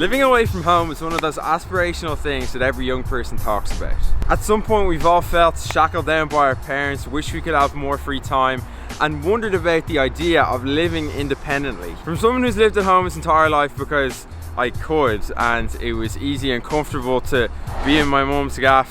Living away from home is one of those aspirational things that every young person talks about. At some point we've all felt shackled down by our parents, wish we could have more free time, and wondered about the idea of living independently. From someone who's lived at home his entire life because I could, and it was easy and comfortable to be in my mum's gaff,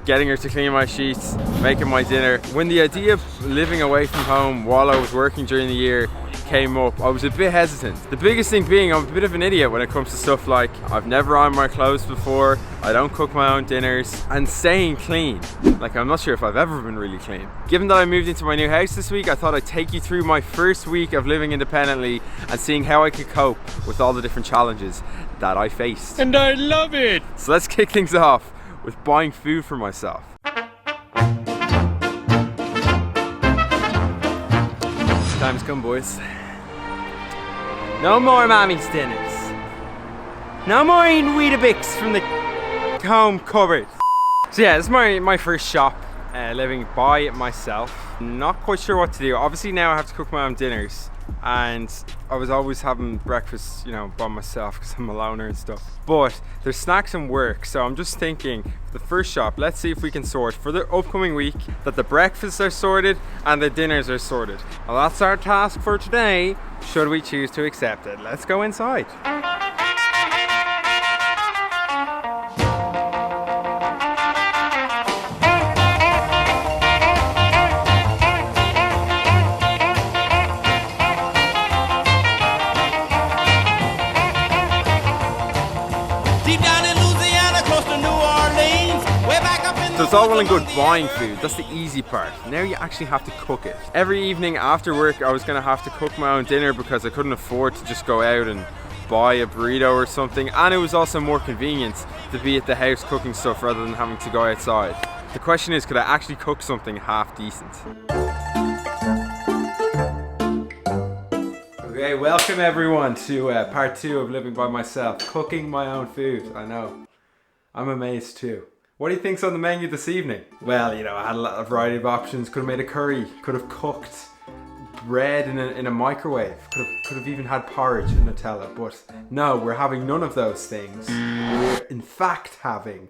getting her to clean my sheets, making my dinner. When the idea of living away from home while I was working during the year came up, I was a bit hesitant. The biggest thing being I'm a bit of an idiot when it comes to stuff like I've never ironed my clothes before, I don't cook my own dinners, and staying clean. Like, I'm not sure if I've ever been really clean. Given that I moved into my new house this week, I thought I'd take you through my first week of living independently and seeing how I could cope with all the different challenges that I faced. And I love it! So let's kick things off with buying food for myself. Time's come, boys. No more mommy's dinners. No more eating Weetabix from the home cupboard. So yeah, this is my first shop, living by myself. Not quite sure what to do. Obviously now I have to cook my own dinners, and I was always having breakfast, you know, by myself because I'm a loner and stuff. But there's snacks and work, so I'm just thinking, the first shop, let's see if we can sort for the upcoming week that the breakfasts are sorted and the dinners are sorted. Well, that's our task for today, should we choose to accept it. Let's go inside. So it's all well and good buying food, that's the easy part. Now you actually have to cook it. Every evening after work I was going to have to cook my own dinner because I couldn't afford to just go out and buy a burrito or something, and it was also more convenient to be at the house cooking stuff rather than having to go outside. The question is, could I actually cook something half decent? Okay, welcome everyone to part 2 of living by myself, cooking my own food. I know, I'm amazed too. What do you think's on the menu this evening? Well, you know, I had a variety of options. Could have made a curry, could have cooked bread in a microwave, could have even had porridge and Nutella, but no, we're having none of those things. We're in fact having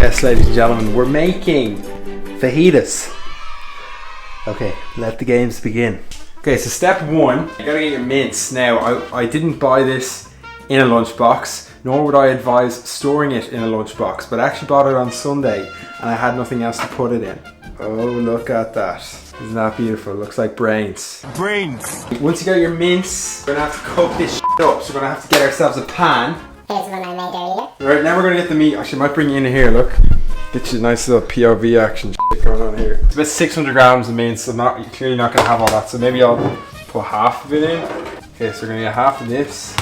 yes, ladies and gentlemen, we're making fajitas. Okay, let the games begin. Okay, so step 1, you gotta get your mince. Now, I didn't buy this in a lunchbox, nor would I advise storing it in a lunchbox, but I actually bought it on Sunday and I had nothing else to put it in. Oh, look at that. Isn't that beautiful? Looks like brains. Brains! Once you got your mince, we're gonna have to cook this shit up, so we're gonna have to get ourselves a pan. Here's one I made earlier. Right, now we're gonna get the meat. Actually, I might bring you in here, look. Get you a nice little POV action shit going on here. It's about 600 grams of mince, so you're clearly not gonna have all that, so maybe I'll put half of it in. Okay, so we're gonna get half of this.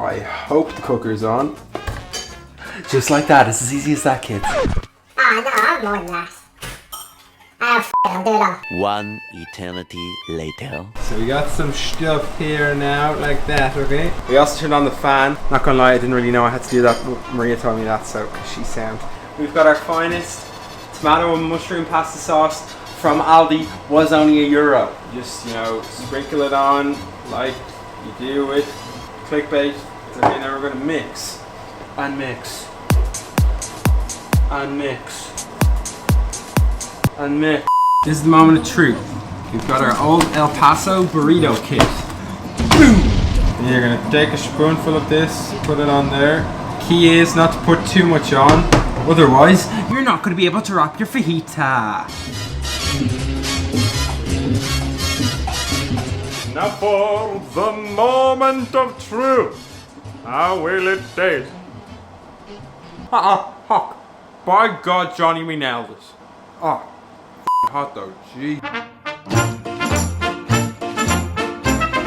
I hope the cooker's on. Just like that, it's as easy as that, kids. No, I have more than that. I'll do it all. One eternity later. So we got some stuff here now, like that, okay? We also turned on the fan. Not gonna lie, I didn't really know I had to do that. Maria told me that, so she's sound. We've got our finest tomato and mushroom pasta sauce from Aldi. Was only €1. Just, you know, sprinkle it on like you do with clickbait. Okay, now we're gonna mix and mix and mix and mix. This is the moment of truth. We've got our old El Paso burrito kit. Boom! And you're gonna take a spoonful of this, put it on there. Key is not to put too much on. Otherwise, you're not going to be able to wrap your fajita. Now for the moment of truth. How will it taste? Hot. By God, Johnny, we nailed it. Oh, hot though, gee.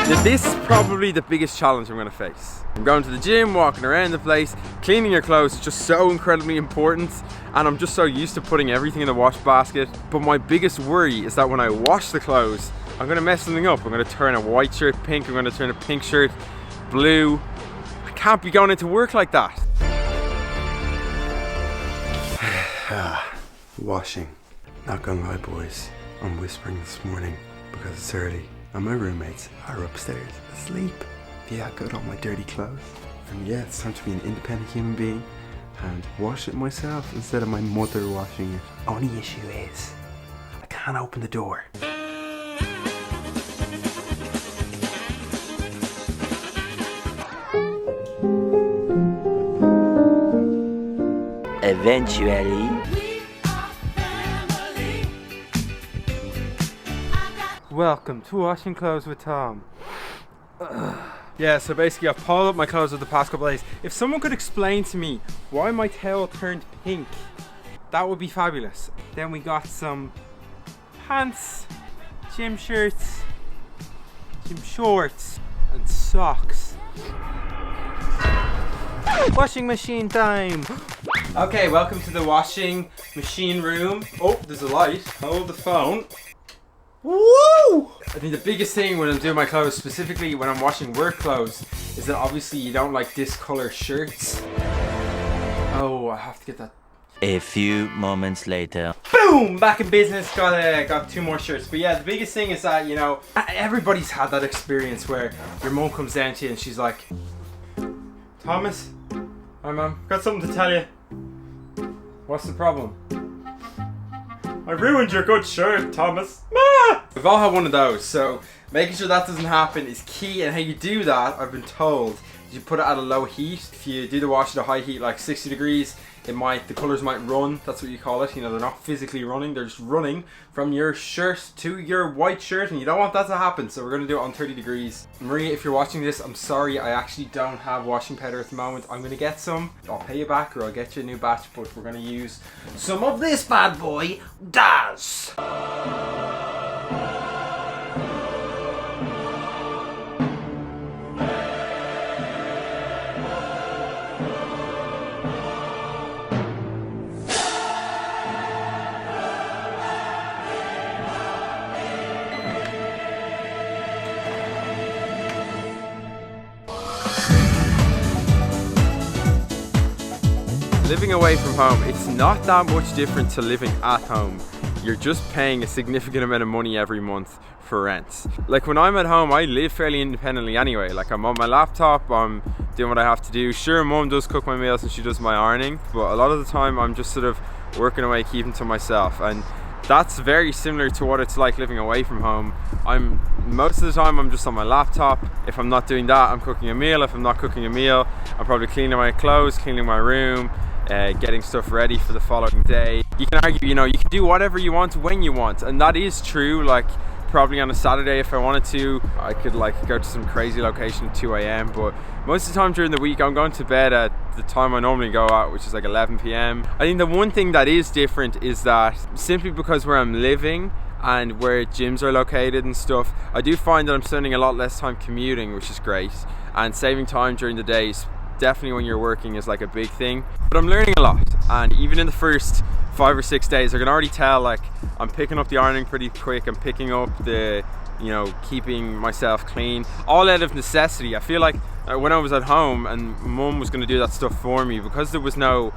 Now this is probably the biggest challenge I'm going to face. I'm going to the gym, walking around the place, cleaning your clothes is just so incredibly important, and I'm just so used to putting everything in the wash basket. But my biggest worry is that when I wash the clothes, I'm going to mess something up. I'm going to turn a white shirt pink, I'm going to turn a pink shirt blue. I can't be going into work like that. Washing. Not gonna lie, boys, I'm whispering this morning because it's early and my roommates are upstairs asleep. Yeah, I got all my dirty clothes. And yeah, it's time to be an independent human being and wash it myself instead of my mother washing it. Only issue is, I can't open the door. Eventually. Welcome to Washing Clothes with Tom. Yeah, so basically I've piled up my clothes over the past couple of days. If someone could explain to me why my towel turned pink, that would be fabulous. Then we got some pants, gym shirts, gym shorts, and socks. Washing machine time! Okay, welcome to the washing machine room. Oh, there's a light. Hold the phone. Woo! I think the biggest thing when I'm doing my clothes, specifically when I'm washing work clothes, is that obviously you don't like discolor shirts. Oh, I have to get that. A few moments later. Boom! Back in business. Got 2 more shirts. But yeah, the biggest thing is that, you know, everybody's had that experience where your mom comes down to you and she's like, Thomas? Hi mom, got something to tell you. What's the problem? I ruined your good shirt, Thomas. Ma! We've all had one of those, so making sure that doesn't happen is key. And how you do that, I've been told, is you put it at a low heat. If you do the wash at a high heat, like 60 degrees, the colours might run. That's what you call it. You know, they're not physically running, they're just running from your shirt to your white shirt, and you don't want that to happen. So we're going to do it on 30 degrees. Maria, if you're watching this, I'm sorry, I actually don't have washing powder at the moment. I'm going to get some. I'll pay you back, or I'll get you a new batch, but we're going to use some of this bad boy, Daz. Living away from home, it's not that much different to living at home. You're just paying a significant amount of money every month for rent. Like when I'm at home, I live fairly independently anyway. Like I'm on my laptop, I'm doing what I have to do. Sure, mum does cook my meals and she does my ironing, but a lot of the time I'm just sort of working away, keeping to myself. And that's very similar to what it's like living away from home. Most of the time I'm just on my laptop. If I'm not doing that, I'm cooking a meal. If I'm not cooking a meal, I'm probably cleaning my clothes, cleaning my room, getting stuff ready for the following day. You can argue, you know, you can do whatever you want when you want, and that is true. Like probably on a Saturday, if I wanted to, I could like go to some crazy location at 2 a.m. but most of the time during the week I'm going to bed at the time I normally go out, which is like 11 p.m. I think the one thing that is different is that simply because where I'm living and where gyms are located and stuff, I do find that I'm spending a lot less time commuting, which is great, and saving time during the days. Definitely when you're working is like a big thing, but I'm learning a lot. And even in the first 5 or 6 days, I can already tell like I'm picking up the ironing pretty quick. I'm picking up the, you know, keeping myself clean, all out of necessity. I feel like when I was at home and mum was going to do that stuff for me, because there was no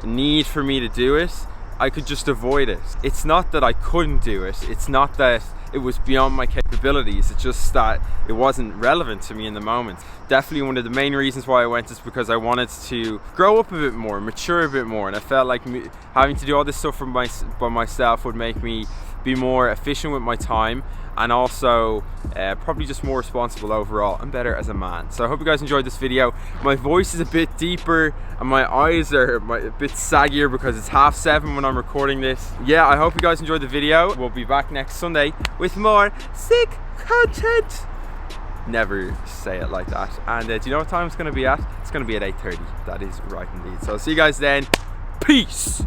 need for me to do it, I could just avoid it. It's not that I couldn't do it, it's not that it was beyond my capabilities, it's just that it wasn't relevant to me in the moment. Definitely one of the main reasons why I went is because I wanted to grow up a bit more, mature a bit more, and I felt like having to do all this stuff by myself would make me be more efficient with my time, and also probably just more responsible overall and better as a man. So I hope you guys enjoyed this video. My voice is a bit deeper and my eyes are a bit saggier because it's 7:30 when I'm recording this. Yeah, I hope you guys enjoyed the video. We'll be back next Sunday with more sick content. Never say it like that. And do you know what time it's going to be at? It's going to be at 8:30. That is right indeed. So I'll see you guys then. Peace.